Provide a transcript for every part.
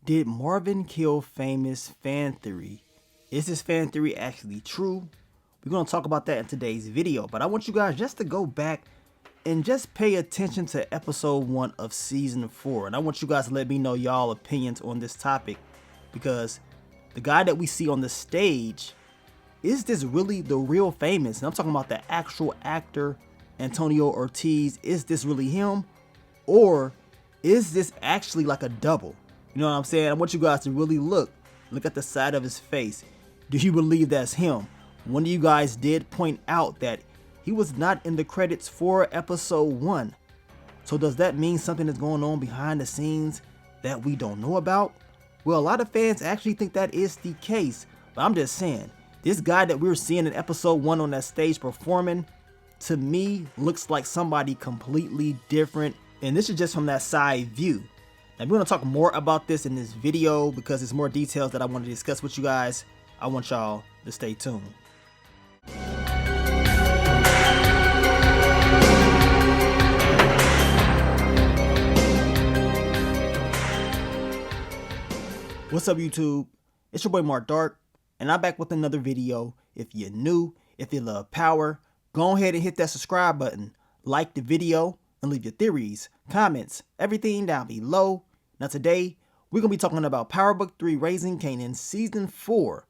Did Marvin kill Famous? Fan theory. Is this fan theory actually true? We're going to talk about that in today's video, but I want you guys just to go back and just pay attention to episode 1 of season 4. And I want you guys to let me know y'all opinions on this topic, because the guy that we see on the stage, is this really the real Famous? And I'm talking about the actual actor, Antonio Ortiz. Is this really him? Or is this actually like a double? You know what I'm saying? I want you guys to really look at the side of his face. Do you believe that's him? One of you guys did point out that he was not in the credits for episode 1. So does that mean something is going on behind the scenes that we don't know about? Well, a lot of fans actually think that is the case, but I'm just saying, this guy that we were seeing in episode 1 on that stage performing, to me, looks like somebody completely different. And this is just from that side view. Now, we're going to talk more about this in this video because there's more details that I want to discuss with you guys. I want y'all to stay tuned. What's up, YouTube? It's your boy Mark Dark, and I'm back with another video. If you're new, if you love power, go ahead and hit that subscribe button, like the video, and leave your theories, comments, everything down below. Now today, we're going to be talking about Power Book 3 Raising Kanan Season 4.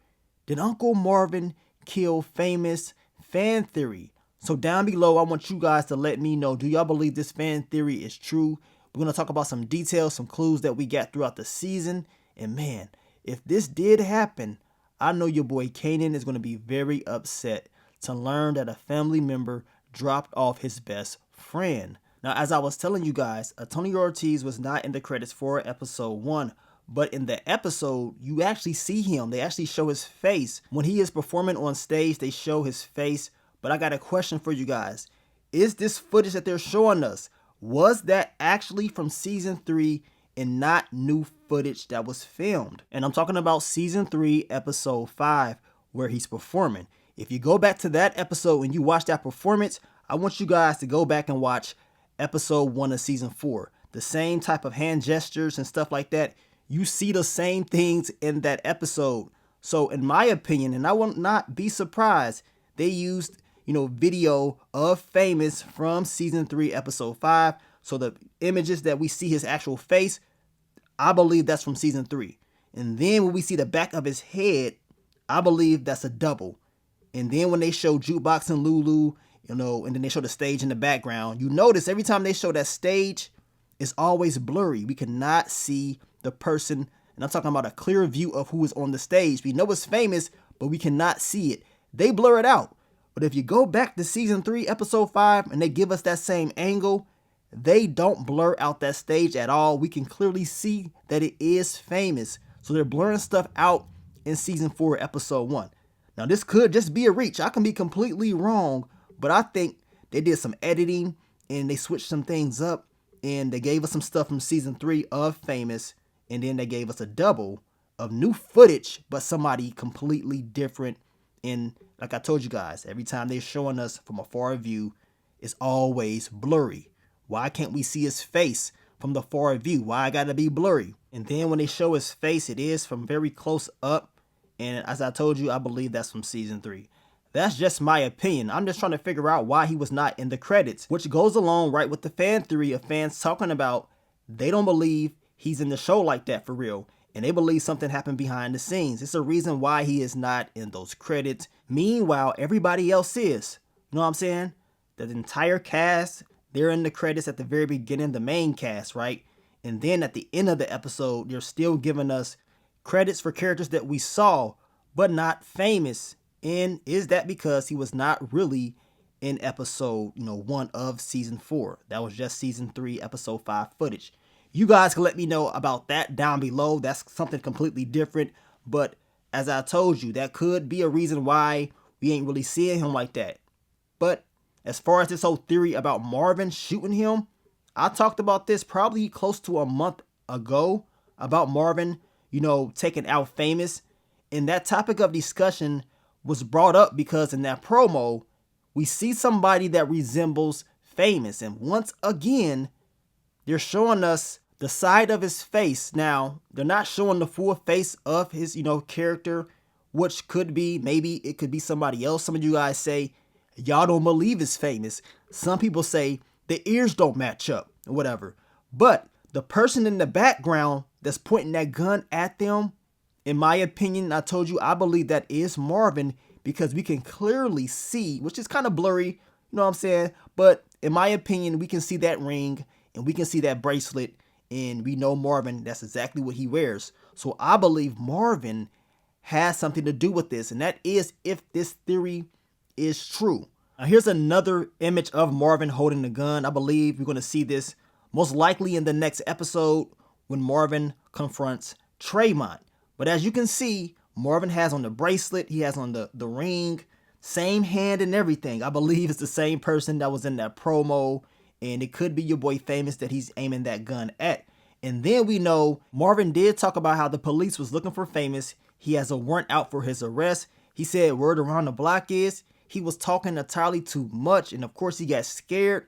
Did Uncle Marvin kill Famous? Fan theory. So down below, I want you guys to let me know, do y'all believe this fan theory is true? We're going to talk about some details, some clues that we got throughout the season. And man, if this did happen, I know your boy Kanan is going to be very upset to learn that a family member dropped off his best friend. Now, as I was telling you guys, Antonio Ortiz was not in the credits for episode 1, but in the episode, you actually see him. They actually show his face. When he is performing on stage, they show his face. But I got a question for you guys. Is this footage that they're showing us, was that actually from season 3 and not new footage that was filmed? And I'm talking about season 3, episode 5, where he's performing. If you go back to that episode and you watch that performance, I want you guys to go back and watch episode 1 of season 4. The same type of hand gestures and stuff like that. You see the same things in that episode. So in my opinion, and I will not be surprised, they used, video of Famous from season 3, episode 5. So the images that we see his actual face, I believe that's from season 3. And then when we see the back of his head, I believe that's a double. And then when they show Jukebox and Lulu, and then they show the stage in the background, you notice every time they show that stage, it's always blurry. We cannot see the person. And I'm talking about a clear view of who is on the stage. We know it's Famous, but we cannot see it. They blur it out. But if you go back to season 3, episode 5, and they give us that same angle, they don't blur out that stage at all. We can clearly see that it is Famous. So they're blurring stuff out in season 4, episode 1. Now this could just be a reach. I can be completely wrong, but I think they did some editing and they switched some things up and they gave us some stuff from season 3 of Famous, and then they gave us a double of new footage, but somebody completely different. And like I told you guys, every time they're showing us from a far view, it's always blurry. Why can't we see his face from the far view? Why I gotta be blurry? And then when they show his face, it is from very close up. And as I told you, I believe that's from season 3. That's just my opinion. I'm just trying to figure out why he was not in the credits, which goes along right with the fan theory of fans talking about they don't believe he's in the show like that for real. And they believe something happened behind the scenes. It's a reason why he is not in those credits. Meanwhile, everybody else is. You know what I'm saying? The entire cast, they're in the credits at the very beginning, the main cast, right? And then at the end of the episode, they're still giving us credits for characters that we saw, but not Famous. And is that because he was not really in episode 1 of season 4? That was just season 3, episode 5 footage. You guys can let me know about that down below. That's something completely different. But as I told you, that could be a reason why we ain't really seeing him like that. But as far as this whole theory about Marvin shooting him, I talked about this probably close to a month ago about Marvin, taking out Famous. And that topic of discussion was brought up because in that promo, we see somebody that resembles Famous. And once again, they're showing us the side of his face. Now, they're not showing the full face of his, character, which could be, maybe it could be somebody else. Some of you guys say y'all don't believe it's famous. Some people say the ears don't match up or whatever. But the person in the background that's pointing that gun at them, in my opinion, I told you, I believe that is Marvin, because we can clearly see, which is kind of blurry, you know what I'm saying? But in my opinion, we can see that ring and we can see that bracelet, and we know Marvin, that's exactly what he wears. So I believe Marvin has something to do with this, and that is if this theory is true. Now here's another image of Marvin holding the gun. I believe we're going to see this most likely in the next episode when Marvin confronts Tremont. But as you can see, Marvin has on the bracelet, he has on the ring, same hand and everything. I believe it's the same person that was in that promo, and it could be your boy Famous that he's aiming that gun at. And then we know Marvin did talk about how the police was looking for Famous. He has a warrant out for his arrest. He said word around the block is he was talking entirely too much, and of course he got scared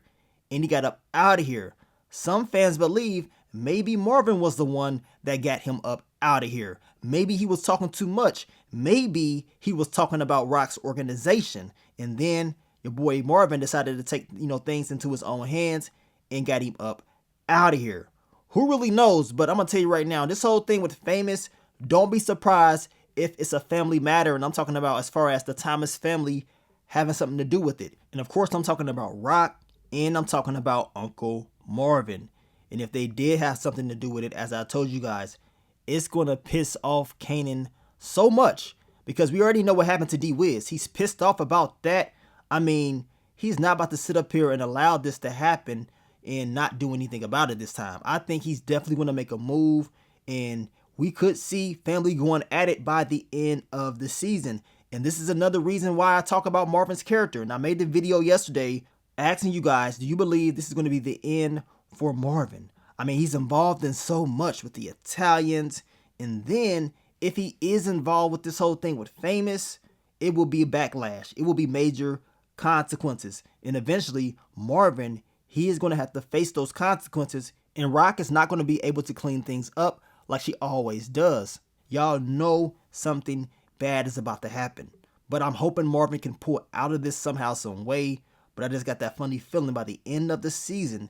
and he got up out of here. Some fans believe maybe Marvin was the one that got him up out of here. Maybe he was talking too much. Maybe he was talking about Rock's organization, and then your boy Marvin decided to take things into his own hands and got him up out of here. Who really knows? But I'm gonna tell you right now, this whole thing with Famous, don't be surprised if it's a family matter, and I'm talking about as far as the Thomas family having something to do with it. And of course I'm talking about Rock, and I'm talking about Uncle Marvin. And if they did have something to do with it, as I told you guys, it's gonna piss off Kanan so much, because we already know what happened to D-Wiz. He's pissed off about that. I mean, he's not about to sit up here and allow this to happen and not do anything about it this time. I think he's definitely gonna make a move, and we could see family going at it by the end of the season. And this is another reason why I talk about Marvin's character. And I made the video yesterday asking you guys, do you believe this is going to be the end for Marvin? I mean, he's involved in so much with the Italians. And then if he is involved with this whole thing with Famous, it will be a backlash. It will be major consequences. And eventually Marvin, he is going to have to face those consequences. And Rock is not going to be able to clean things up like she always does. Y'all know something bad is about to happen. But I'm hoping Marvin can pull out of this somehow, some way. But I just got that funny feeling by the end of the season,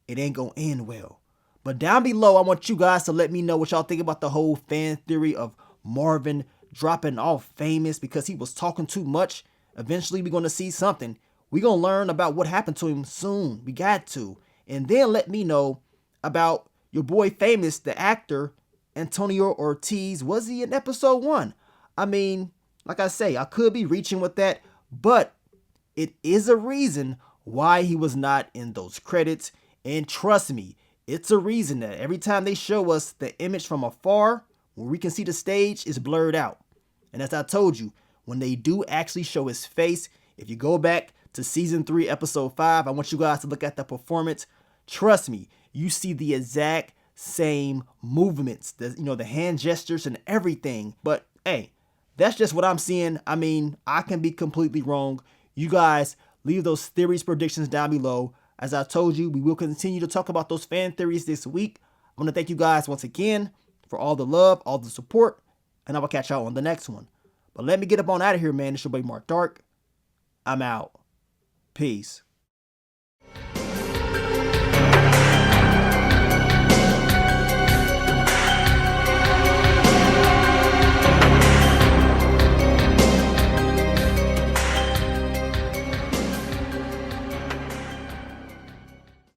it ain't gonna end well. But down below, I want you guys to let me know what y'all think about the whole fan theory of Marvin dropping off Famous because he was talking too much. Eventually, we're gonna see something. We're gonna learn about what happened to him soon. We got to. And then let me know about your boy Famous, the actor, Antonio Ortiz. Was he in episode 1? I mean, like I say, I could be reaching with that, but it is a reason why he was not in those credits. And trust me, it's a reason that every time they show us the image from afar, where we can see the stage, is blurred out. And as I told you, when they do actually show his face, if you go back to season 3, episode 5, I want you guys to look at the performance. Trust me, you see the exact same movements, the hand gestures and everything. But hey, that's just what I'm seeing. I mean, I can be completely wrong. You guys leave those theories, predictions down below. As I told you, we will continue to talk about those fan theories this week. I want to thank you guys once again for all the love, all the support, and I will catch y'all on the next one. But let me get up on out of here, man. It's your boy Mark Dark. I'm out. Peace.